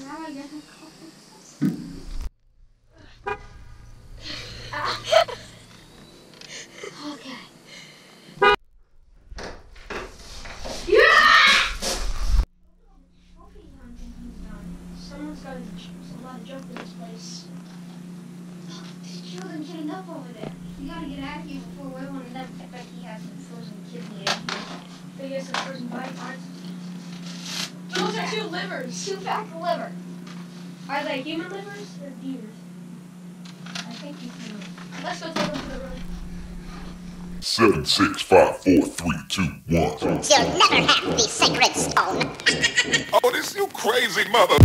Now I get a okay. Someone's got a lot of junk in this place. There's children chained up over there. You gotta get out of here before one of them. I bet he has some frozen kidney. They get some frozen body parts. Those are 2 livers. 2 packs of liver. Are they human livers or deer? I think he's human. Let's go take them to the room. 7, 6, 5, 4, 3, 2, 1. You'll never have the sacred stone. Oh, this you crazy mother.